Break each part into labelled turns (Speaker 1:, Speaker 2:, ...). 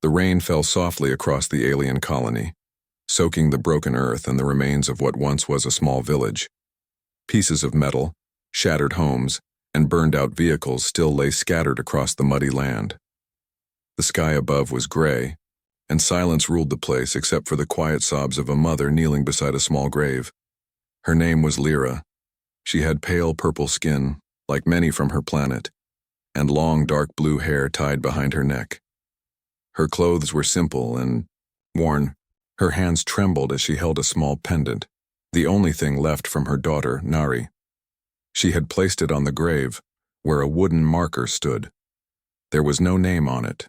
Speaker 1: The rain fell softly across the alien colony, soaking the broken earth and the remains of what once was a small village. Pieces of metal, shattered homes, and burned-out vehicles still lay scattered across the muddy land. The sky above was gray, and silence ruled the place except for the quiet sobs of a mother kneeling beside a small grave. Her name was Lyra. She had pale purple skin, like many from her planet, and long dark blue hair tied behind her neck. Her clothes were simple and worn. Her hands trembled as she held a small pendant, the only thing left from her daughter, Nari. She had placed it on the grave, where a wooden marker stood. There was no name on it,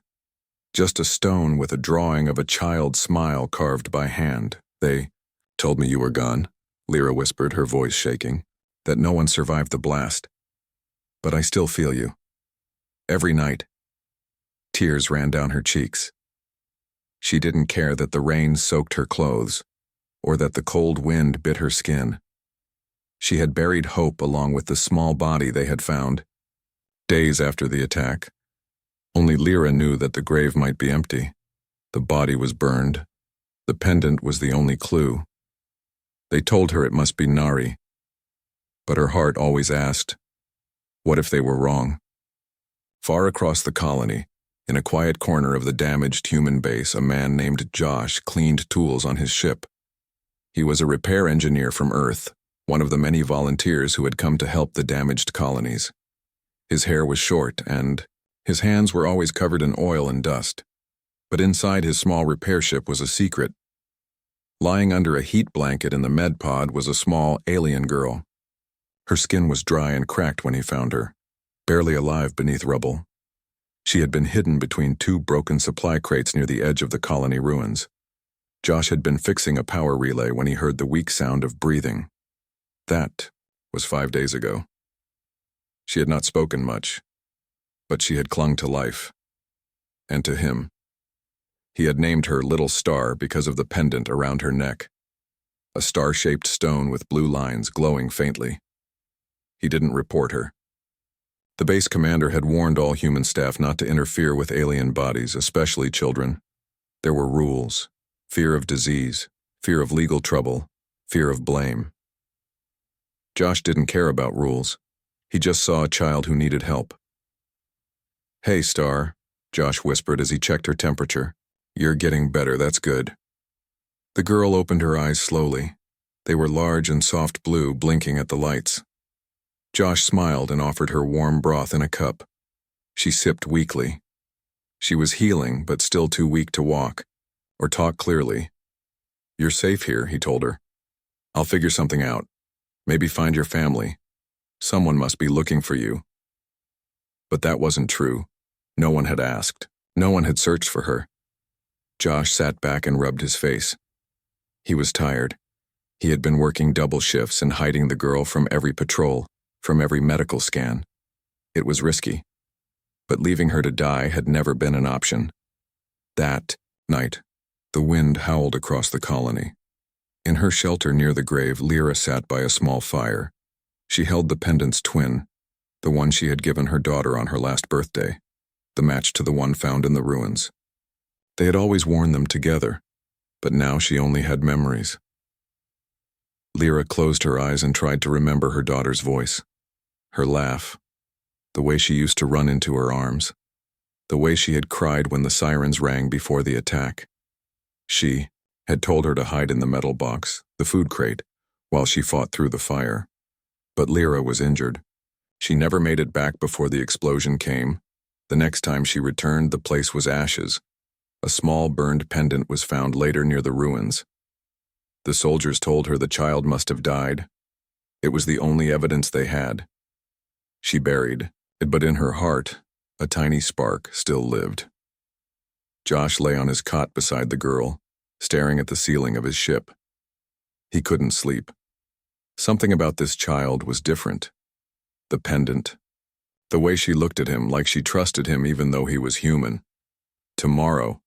Speaker 1: just a stone with a drawing of a child's smile carved by hand. "They told me you were gone," Lyra whispered, her voice shaking, "that no one survived the blast. But I still feel you. Every night." Tears ran down her cheeks. She didn't care that the rain soaked her clothes, or that the cold wind bit her skin. She had buried hope along with the small body they had found. Days after the attack, only Lyra knew that the grave might be empty. The body was burned. The pendant was the only clue. They told her it must be Nari, but her heart always asked, what if they were wrong? Far across the colony, in a quiet corner of the damaged human base, a man named Josh cleaned tools on his ship. He was a repair engineer from Earth, one of the many volunteers who had come to help the damaged colonies. His hair was short, and his hands were always covered in oil and dust. But inside his small repair ship was a secret. Lying under a heat blanket in the med pod was a small alien girl. Her skin was dry and cracked when he found her, barely alive beneath rubble. She had been hidden between two broken supply crates near the edge of the colony ruins. Josh had been fixing a power relay when he heard the weak sound of breathing. That was 5 days ago. She had not spoken much, but she had clung to life, and to him. He had named her Little Star because of the pendant around her neck, a star-shaped stone with blue lines glowing faintly. He didn't report her. The base commander had warned all human staff not to interfere with alien bodies, especially children. There were rules: fear of disease, fear of legal trouble, fear of blame. Josh didn't care about rules. He just saw a child who needed help. "Hey, Star," Josh whispered as he checked her temperature. "You're getting better, that's good." The girl opened her eyes slowly. They were large and soft blue, blinking at the lights. Josh smiled and offered her warm broth in a cup. She sipped weakly. She was healing, but still too weak to walk or talk clearly. "You're safe here," he told her. "I'll figure something out. Maybe find your family. Someone must be looking for you." But that wasn't true. No one had asked. No one had searched for her. Josh sat back and rubbed his face. He was tired. He had been working double shifts and hiding the girl from every patrol, from every medical scan. It was risky, but leaving her to die had never been an option. That night, the wind howled across the colony. In her shelter near the grave, Lyra sat by a small fire. She held the pendant's twin, the one she had given her daughter on her last birthday, the match to the one found in the ruins. They had always worn them together, but now she only had memories. Lyra closed her eyes and tried to remember her daughter's voice, her laugh, the way she used to run into her arms, the way she had cried when the sirens rang before the attack. She had told her to hide in the metal box, the food crate, while she fought through the fire. But Lyra was injured. She never made it back before the explosion came. The next time she returned, the place was ashes. A small burned pendant was found later near the ruins. The soldiers told her the child must have died. It was the only evidence they had. She buried it, but in her heart, a tiny spark still lived. Josh lay on his cot beside the girl, staring at the ceiling of his ship. He couldn't sleep. Something about this child was different. The pendant. The way she looked at him, like she trusted him even though he was human. "Tomorrow,"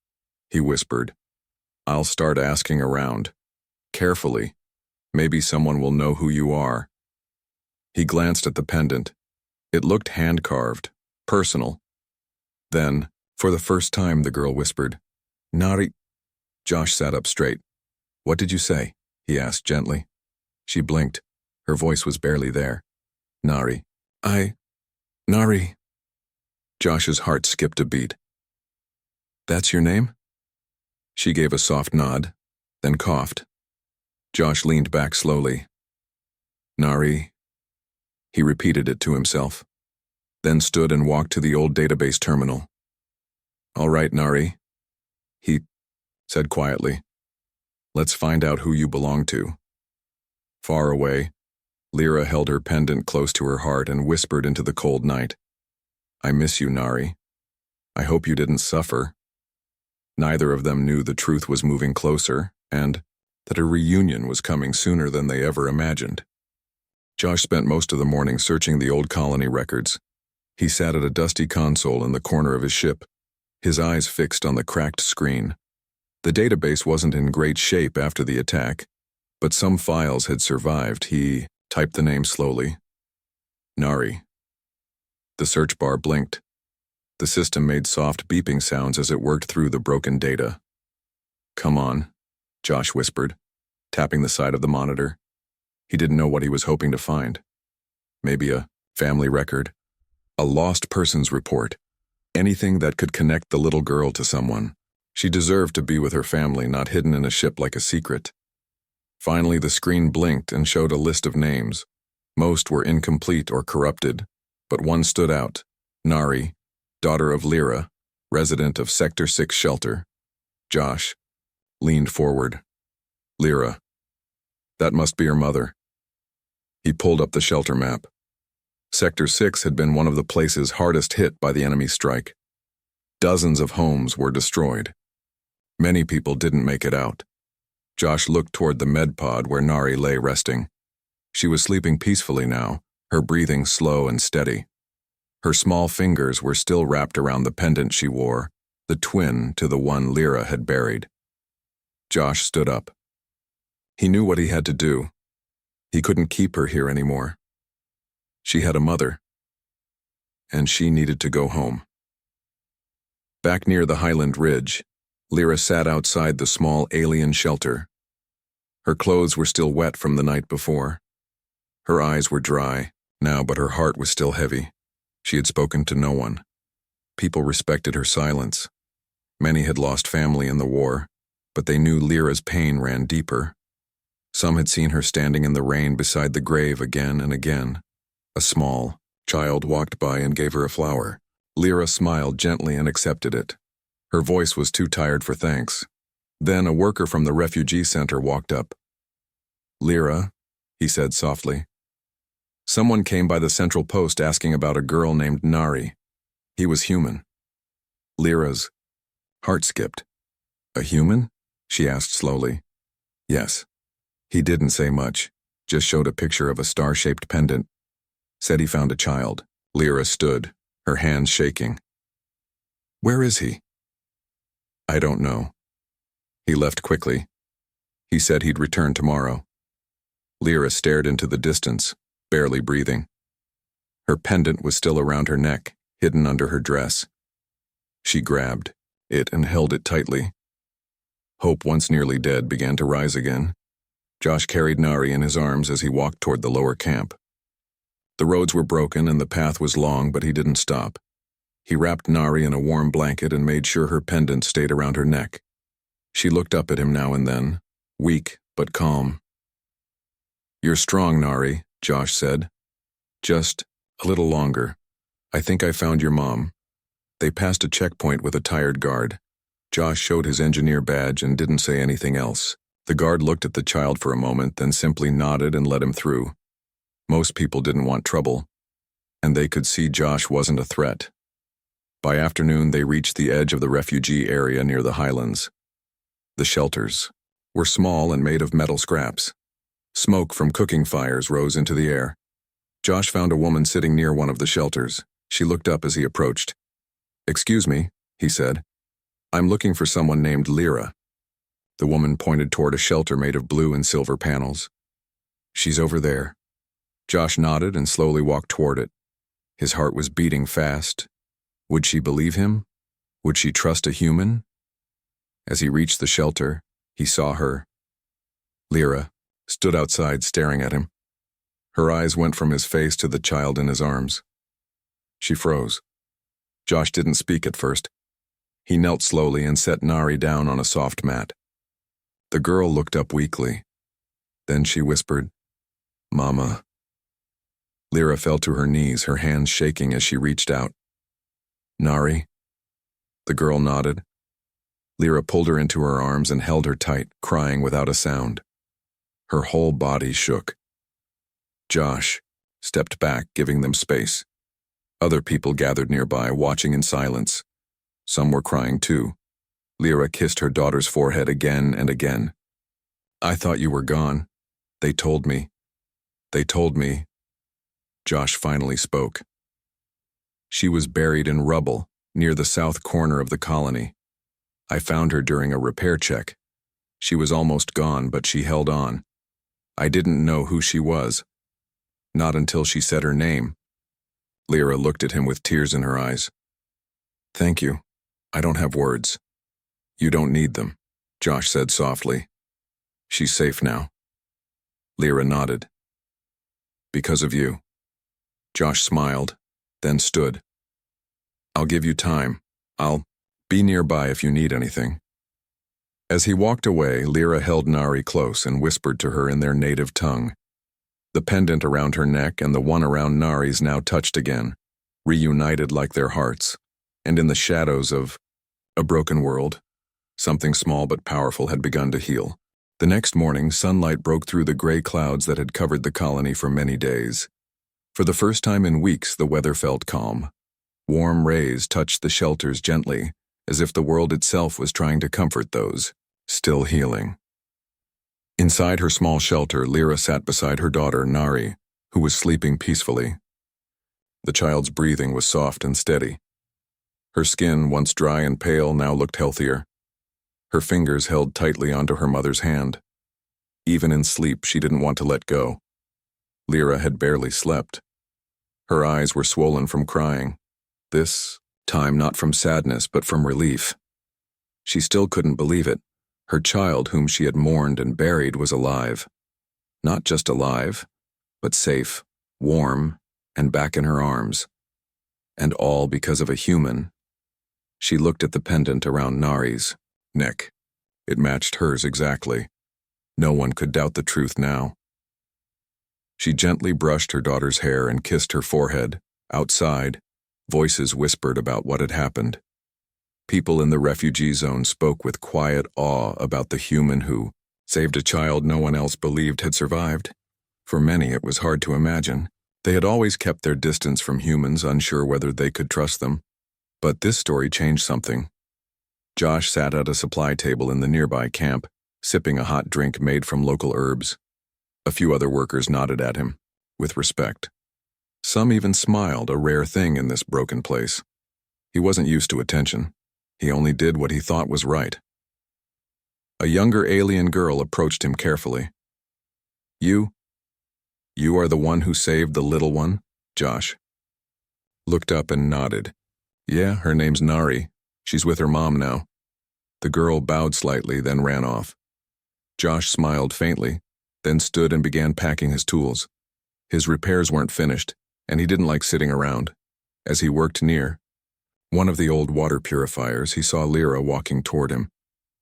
Speaker 1: he whispered, "I'll start asking around. Carefully. Maybe someone will know who you are." He glanced at the pendant. It looked hand-carved, personal. Then, for the first time, the girl whispered, Nari. Josh sat up straight. What did you say? He asked gently. She blinked. Her voice was barely there. Nari. Nari. Josh's heart skipped a beat. That's your name? She gave a soft nod, then coughed. Josh leaned back slowly. Nari. He repeated it to himself, then stood and walked to the old database terminal. All right, Nari, he said quietly. Let's find out who you belong to. Far away, Lyra held her pendant close to her heart and whispered into the cold night. I miss you, Nari. I hope you didn't suffer. Neither of them knew the truth was moving closer and that a reunion was coming sooner than they ever imagined. Josh spent most of the morning searching the old colony records. He sat at a dusty console in the corner of his ship, his eyes fixed on the cracked screen. The database wasn't in great shape after the attack, but some files had survived. He typed the name slowly. Nari. The search bar blinked. The system made soft beeping sounds as it worked through the broken data. Come on, Josh whispered, tapping the side of the monitor. He didn't know what he was hoping to find. Maybe a family record, a lost persons report, anything that could connect the little girl to someone. She deserved to be with her family, not hidden in a ship like a secret. Finally, the screen blinked and showed a list of names. Most were incomplete or corrupted, but one stood out. Nari, daughter of Lyra, resident of Sector 6 shelter. Josh leaned forward. Lyra. That must be her mother. He pulled up the shelter map. Sector 6 had been one of the places hardest hit by the enemy strike. Dozens of homes were destroyed. Many people didn't make it out. Josh looked toward the med pod where Nari lay resting. She was sleeping peacefully now, her breathing slow and steady. Her small fingers were still wrapped around the pendant she wore, the twin to the one Lyra had buried. Josh stood up. He knew what he had to do. He couldn't keep her here anymore. She had a mother, and she needed to go home. Back near the Highland Ridge, Lyra sat outside the small alien shelter. Her clothes were still wet from the night before. Her eyes were dry now, but her heart was still heavy. She had spoken to no one. People respected her silence. Many had lost family in the war, but they knew Lyra's pain ran deeper. Some had seen her standing in the rain beside the grave again and again. A small child walked by and gave her a flower. Lyra smiled gently and accepted it. Her voice was too tired for thanks. Then a worker from the refugee center walked up. Lyra, he said softly. Someone came by the central post asking about a girl named Nari. He was human. Lyra's heart skipped. A human? She asked slowly. Yes. He didn't say much, just showed a picture of a star-shaped pendant. Said he found a child. Lyra stood, her hands shaking. Where is he? I don't know. He left quickly. He said he'd return tomorrow. Lyra stared into the distance, barely breathing. Her pendant was still around her neck, hidden under her dress. She grabbed it and held it tightly. Hope, once nearly dead, began to rise again. Josh carried Nari in his arms as he walked toward the lower camp. The roads were broken and the path was long, but he didn't stop. He wrapped Nari in a warm blanket and made sure her pendant stayed around her neck. She looked up at him now and then, weak but calm. You're strong, Nari, Josh said. Just a little longer. I think I found your mom. They passed a checkpoint with a tired guard. Josh showed his engineer badge and didn't say anything else. The guard looked at the child for a moment, then simply nodded and let him through. Most people didn't want trouble, and they could see Josh wasn't a threat. By afternoon, they reached the edge of the refugee area near the highlands. The shelters were small and made of metal scraps. Smoke from cooking fires rose into the air. Josh found a woman sitting near one of the shelters. She looked up as he approached. Excuse me, he said. I'm looking for someone named Lyra. The woman pointed toward a shelter made of blue and silver panels. She's over there. Josh nodded and slowly walked toward it. His heart was beating fast. Would she believe him? Would she trust a human? As he reached the shelter, he saw her. Lyra stood outside staring at him. Her eyes went from his face to the child in his arms. She froze. Josh didn't speak at first. He knelt slowly and set Nari down on a soft mat. The girl looked up weakly. Then she whispered, "Mama." Lyra fell to her knees, her hands shaking as she reached out. "Nari?" The girl nodded. Lyra pulled her into her arms and held her tight, crying without a sound. Her whole body shook. Josh stepped back, giving them space. Other people gathered nearby, watching in silence. Some were crying too. Lyra kissed her daughter's forehead again and again. "I thought you were gone. They told me. They told me." Josh finally spoke. "She was buried in rubble near the south corner of the colony. I found her during a repair check. She was almost gone, but she held on. I didn't know who she was. Not until she said her name." Lyra looked at him with tears in her eyes. "Thank you. I don't have words." "You don't need them," Josh said softly. "She's safe now." Lyra nodded. "Because of you." Josh smiled, then stood. "I'll give you time. I'll be nearby if you need anything." As he walked away, Lyra held Nari close and whispered to her in their native tongue. The pendant around her neck and the one around Nari's now touched again, reunited like their hearts, and in the shadows of a broken world, something small but powerful had begun to heal. The next morning, sunlight broke through the gray clouds that had covered the colony for many days. For the first time in weeks, the weather felt calm. Warm rays touched the shelters gently, as if the world itself was trying to comfort those still healing. Inside her small shelter, Lyra sat beside her daughter, Nari, who was sleeping peacefully. The child's breathing was soft and steady. Her skin, once dry and pale, now looked healthier. Her fingers held tightly onto her mother's hand. Even in sleep, she didn't want to let go. Lyra had barely slept. Her eyes were swollen from crying. This time not from sadness, but from relief. She still couldn't believe it. Her child, whom she had mourned and buried, was alive. Not just alive, but safe, warm, and back in her arms. And all because of a human. She looked at the pendant around Nari's neck. It matched hers exactly. No one could doubt the truth now. She gently brushed her daughter's hair and kissed her forehead. Outside, voices whispered about what had happened. People in the refugee zone spoke with quiet awe about the human who saved a child no one else believed had survived. For many, it was hard to imagine. They had always kept their distance from humans, unsure whether they could trust them. But this story changed something. Josh sat at a supply table in the nearby camp, sipping a hot drink made from local herbs. A few other workers nodded at him, with respect. Some even smiled, a rare thing in this broken place. He wasn't used to attention. He only did what he thought was right. A younger alien girl approached him carefully. You are the one who saved the little one?" Josh looked up and nodded. "Yeah, her name's Nari. She's with her mom now." The girl bowed slightly, then ran off. Josh smiled faintly, then stood and began packing his tools. His repairs weren't finished, and he didn't like sitting around. As he worked near one of the old water purifiers, he saw Lyra walking toward him.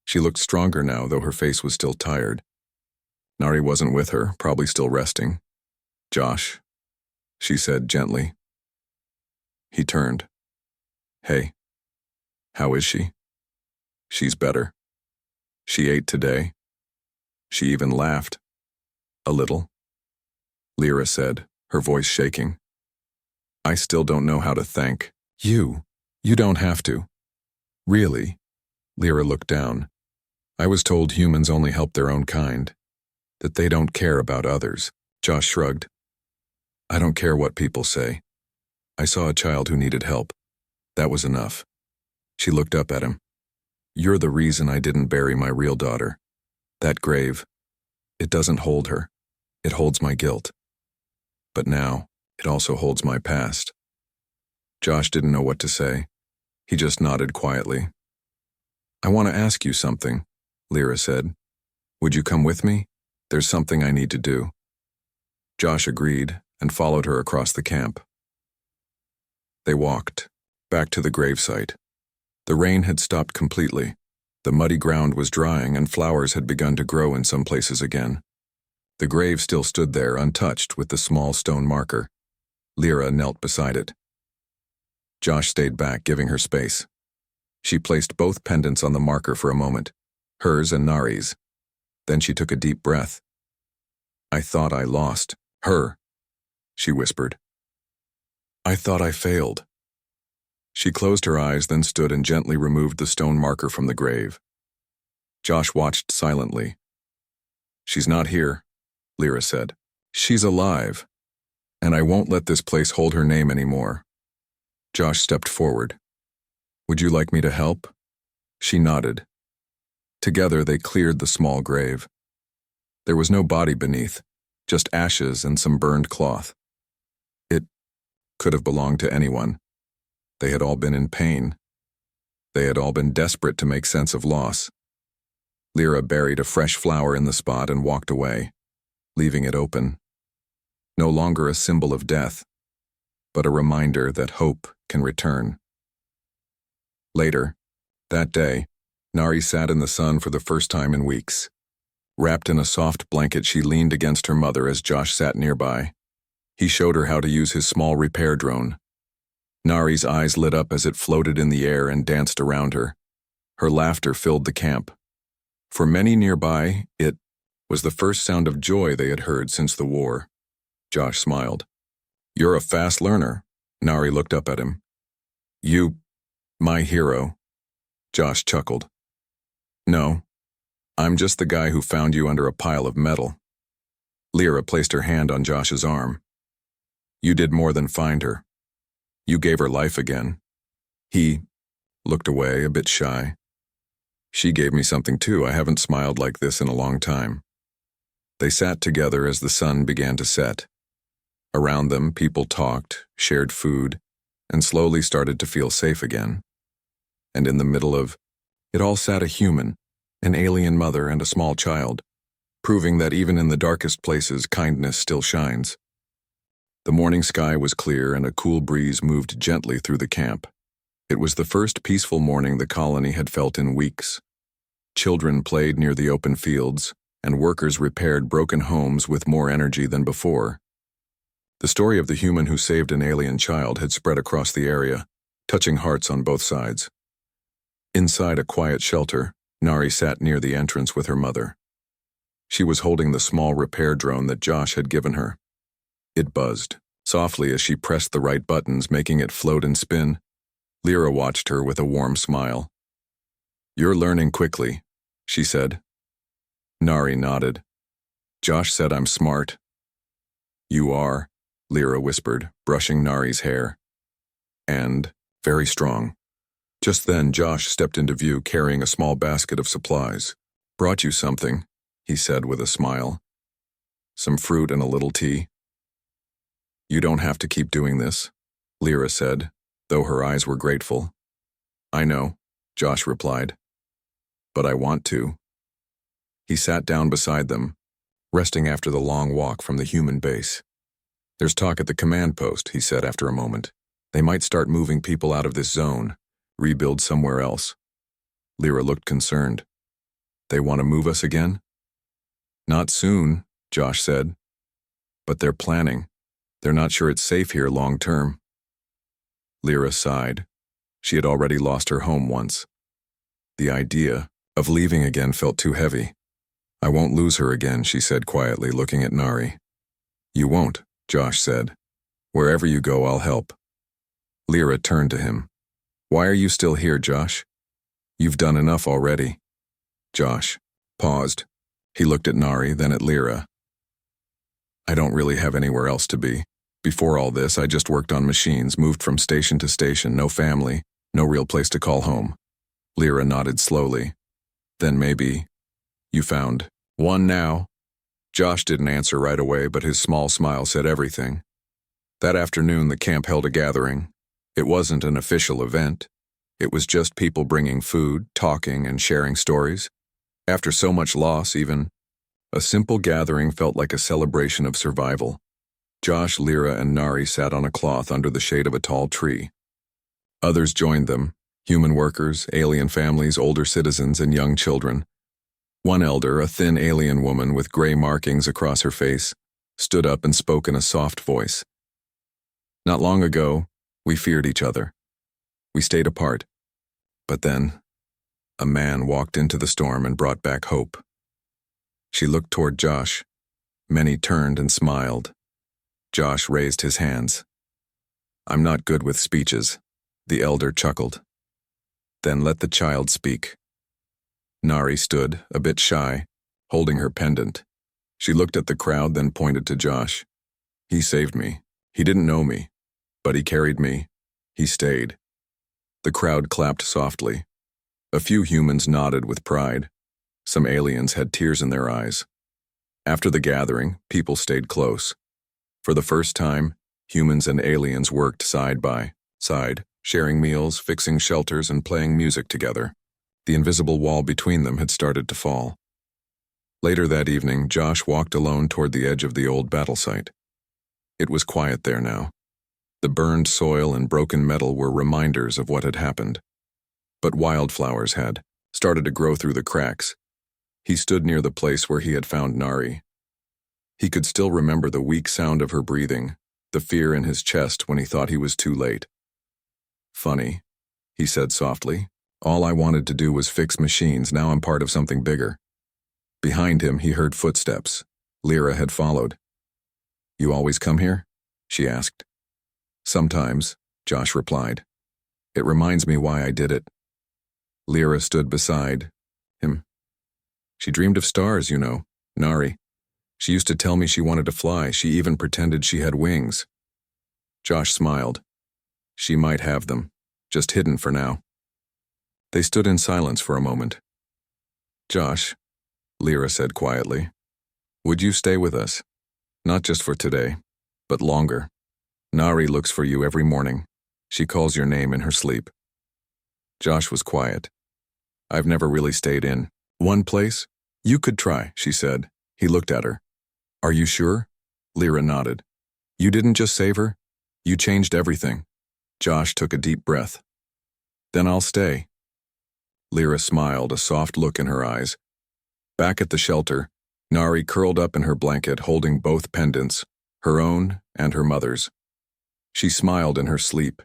Speaker 1: She looked stronger now, though her face was still tired. Nari wasn't with her, probably still resting. "Josh," she said gently. He turned. "Hey, how is she?" "She's better. She ate today. She even laughed. A little," Lyra said, her voice shaking. "I still don't know how to thank you. You don't have to." "Really?" Lyra looked down. "I was told humans only help their own kind, that they don't care about others." Josh shrugged. "I don't care what people say. I saw a child who needed help. That was enough." She looked up at him. "You're the reason I didn't bury my real daughter. That grave, it doesn't hold her. It holds my guilt. But now, it also holds my past." Josh didn't know what to say. He just nodded quietly. I want to ask you something, Lyra said. Would you come with me? There's something I need to do. Josh agreed and followed her across the camp. They walked back to the gravesite. The rain had stopped completely. The muddy ground was drying and flowers had begun to grow in some places again. The grave still stood there untouched with the small stone marker. Lyra knelt beside it. Josh stayed back, giving her space. She placed both pendants on the marker for a moment, hers and Nari's. Then she took a deep breath. I thought I lost her, she whispered. I thought I failed. She closed her eyes, then stood and gently removed the stone marker from the grave. Josh watched silently. She's not here, Lyra said. She's alive, and I won't let this place hold her name anymore. Josh stepped forward. Would you like me to help? She nodded. Together they cleared the small grave. There was no body beneath, just ashes and some burned cloth. It could have belonged to anyone. They had all been in pain. They had all been desperate to make sense of loss. Lyra buried a fresh flower in the spot and walked away, leaving it open. No longer a symbol of death, but a reminder that hope can return. Later, that day, Nari sat in the sun for the first time in weeks. Wrapped in a soft blanket, she leaned against her mother as Josh sat nearby. He showed her how to use his small repair drone. Nari's eyes lit up as it floated in the air and danced around her. Her laughter filled the camp. For many nearby, it was the first sound of joy they had heard since the war. Josh smiled. You're a fast learner. Nari looked up at him. You, my hero. Josh chuckled. No, I'm just the guy who found you under a pile of metal. Lyra placed her hand on Josh's arm. You did more than find her. You gave her life again. He looked away, a bit shy. She gave me something too. I haven't smiled like this in a long time. They sat together as the sun began to set. Around them, people talked, shared food, and slowly started to feel safe again. And in the middle of it all sat a human, an alien mother and a small child, proving that even in the darkest places, kindness still shines. The morning sky was clear and a cool breeze moved gently through the camp. It was the first peaceful morning the colony had felt in weeks. Children played near the open fields, and workers repaired broken homes with more energy than before. The story of the human who saved an alien child had spread across the area, touching hearts on both sides. Inside a quiet shelter, Nari sat near the entrance with her mother. She was holding the small repair drone that Josh had given her. It buzzed softly as she pressed the right buttons, making it float and spin. Lyra watched her with a warm smile. You're learning quickly, she said. Nari nodded. Josh said I'm smart. You are, Lyra whispered, brushing Nari's hair. And very strong. Just then, Josh stepped into view carrying a small basket of supplies. Brought you something, he said with a smile. Some fruit and a little tea. You don't have to keep doing this, Lyra said, though her eyes were grateful. I know, Josh replied. But I want to. He sat down beside them, resting after the long walk from the human base. There's talk at the command post, he said after a moment. They might start moving people out of this zone, rebuild somewhere else. Lyra looked concerned. They want to move us again? Not soon, Josh said. But they're planning. They're not sure it's safe here long term. Lyra sighed. She had already lost her home once. The idea of leaving again felt too heavy. I won't lose her again, she said quietly, looking at Nari. You won't, Josh said. Wherever you go, I'll help. Lyra turned to him. Why are you still here, Josh? You've done enough already. Josh paused. He looked at Nari, then at Lyra. I don't really have anywhere else to be. Before all this, I just worked on machines, moved from station to station, no family, no real place to call home. Lyra nodded slowly. Then maybe you found one now. Josh didn't answer right away, but his small smile said everything. That afternoon, the camp held a gathering. It wasn't an official event. It was just people bringing food, talking, and sharing stories. After so much loss, even, a simple gathering felt like a celebration of survival. Josh, Lyra, and Nari sat on a cloth under the shade of a tall tree. Others joined them, human workers, alien families, older citizens, and young children. One elder, a thin alien woman with gray markings across her face, stood up and spoke in a soft voice. Not long ago, we feared each other. We stayed apart. But then, a man walked into the storm and brought back hope. She looked toward Josh. Many turned and smiled. Josh raised his hands. I'm not good with speeches, the elder chuckled. Then let the child speak. Nari stood, a bit shy, holding her pendant. She looked at the crowd, then pointed to Josh. He saved me. He didn't know me, but he carried me. He stayed. The crowd clapped softly. A few humans nodded with pride. Some aliens had tears in their eyes. After the gathering, people stayed close. For the first time, humans and aliens worked side by side, sharing meals, fixing shelters, and playing music together. The invisible wall between them had started to fall. Later that evening, Josh walked alone toward the edge of the old battle site. It was quiet there now. The burned soil and broken metal were reminders of what had happened. But wildflowers had started to grow through the cracks. He stood near the place where he had found Nari. He could still remember the weak sound of her breathing, the fear in his chest when he thought he was too late. Funny, he said softly. All I wanted to do was fix machines. Now I'm part of something bigger. Behind him, he heard footsteps. Lyra had followed. You always come here? She asked. Sometimes, Josh replied. It reminds me why I did it. Lyra stood beside him. She dreamed of stars, you know, Nari. She used to tell me she wanted to fly. She even pretended she had wings. Josh smiled. She might have them, just hidden for now. They stood in silence for a moment. Josh, Lyra said quietly, would you stay with us? Not just for today, but longer. Nari looks for you every morning. She calls your name in her sleep. Josh was quiet. I've never really stayed in one place. You could try, she said. He looked at her. Are you sure? Lyra nodded. You didn't just save her? You changed everything. Josh took a deep breath. Then I'll stay. Lyra smiled, a soft look in her eyes. Back at the shelter, Nari curled up in her blanket, holding both pendants, her own and her mother's. She smiled in her sleep,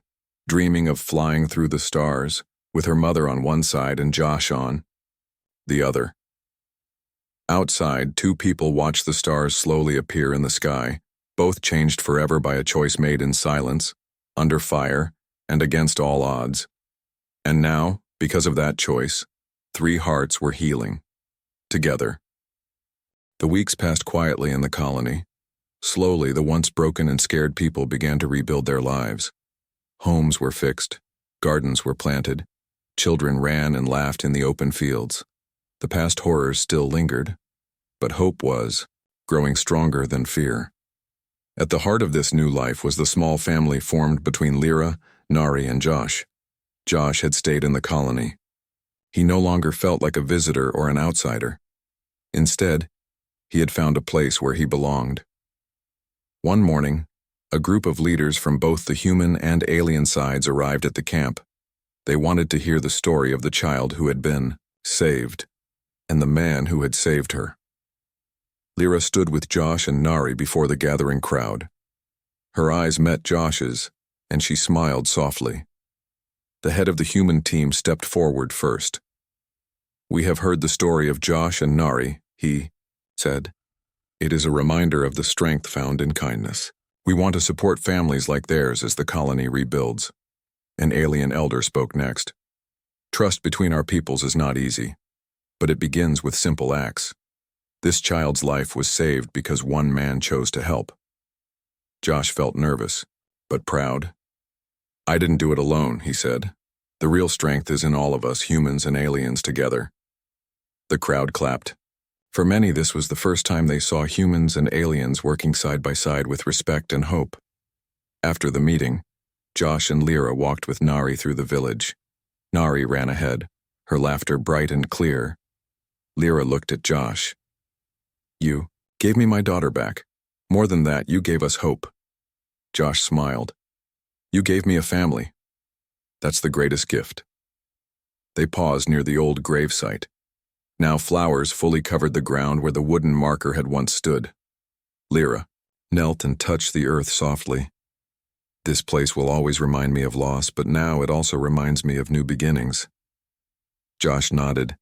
Speaker 1: dreaming of flying through the stars, with her mother on one side and Josh on the other. Outside, two people watched the stars slowly appear in the sky, both changed forever by a choice made in silence, under fire, and against all odds. And now, because of that choice, 3 hearts were healing. Together. The weeks passed quietly in the colony. Slowly, the once broken and scared people began to rebuild their lives. Homes were fixed, gardens were planted, children ran and laughed in the open fields. The past horrors still lingered, but hope was growing stronger than fear. At the heart of this new life was the small family formed between Lyra, Nari, and Josh. Josh had stayed in the colony. He no longer felt like a visitor or an outsider. Instead, he had found a place where he belonged. One morning, a group of leaders from both the human and alien sides arrived at the camp. They wanted to hear the story of the child who had been saved, and the man who had saved her. Lyra stood with Josh and Nari before the gathering crowd. Her eyes met Josh's, and she smiled softly. The head of the human team stepped forward first. We have heard the story of Josh and Nari, he said. It is a reminder of the strength found in kindness. We want to support families like theirs as the colony rebuilds. An alien elder spoke next. Trust between our peoples is not easy, but it begins with simple acts. This child's life was saved because one man chose to help. Josh felt nervous, but proud. I didn't do it alone, he said. The real strength is in all of us, humans and aliens together. The crowd clapped. For many, this was the first time they saw humans and aliens working side by side with respect and hope. After the meeting, Josh and Lyra walked with Nari through the village. Nari ran ahead, her laughter bright and clear. Lyra looked at Josh. You gave me my daughter back. More than that, you gave us hope. Josh smiled. You gave me a family. That's the greatest gift. They paused near the old gravesite. Now flowers fully covered the ground where the wooden marker had once stood. Lyra knelt and touched the earth softly. This place will always remind me of loss, but now it also reminds me of new beginnings. Josh nodded.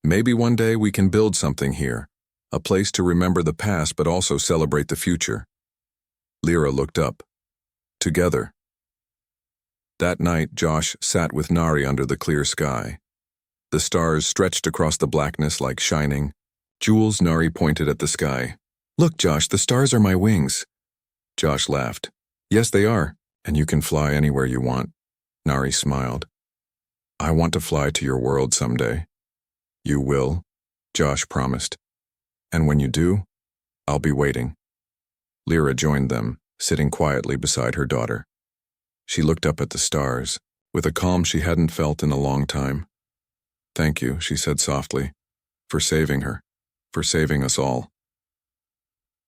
Speaker 1: Maybe one day we can build something here, a place to remember the past but also celebrate the future. Lyra looked up. Together. That night, Josh sat with Nari under the clear sky. The stars stretched across the blackness like shining jewels. Nari pointed at the sky. Look, Josh, the stars are my wings. Josh laughed. Yes, they are, and you can fly anywhere you want. Nari smiled. I want to fly to your world someday. You will, Josh promised. And when you do, I'll be waiting. Lyra joined them, sitting quietly beside her daughter. She looked up at the stars, with a calm she hadn't felt in a long time. Thank you, she said softly, for saving her, for saving us all.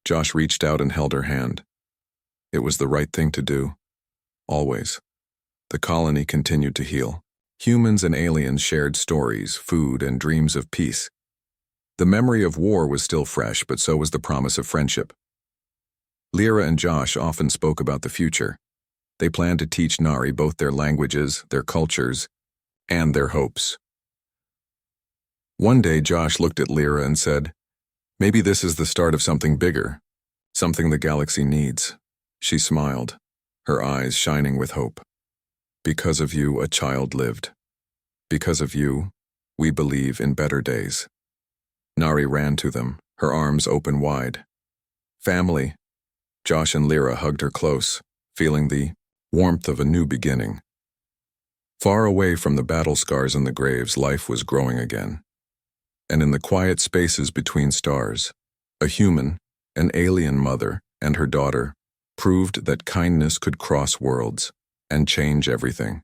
Speaker 1: Josh reached out and held her hand. It was the right thing to do. Always. The colony continued to heal. Humans and aliens shared stories, food, and dreams of peace. The memory of war was still fresh, but so was the promise of friendship. Lyra and Josh often spoke about the future. They planned to teach Nari both their languages, their cultures, and their hopes. One day, Josh looked at Lyra and said, Maybe this is the start of something bigger, something the galaxy needs. She smiled, her eyes shining with hope. Because of you, a child lived. Because of you, we believe in better days. Nari ran to them, her arms open wide. Family. Josh and Lyra hugged her close, feeling the warmth of a new beginning. Far away from the battle scars and the graves, life was growing again. And in the quiet spaces between stars, a human, an alien mother, and her daughter proved that kindness could cross worlds and change everything.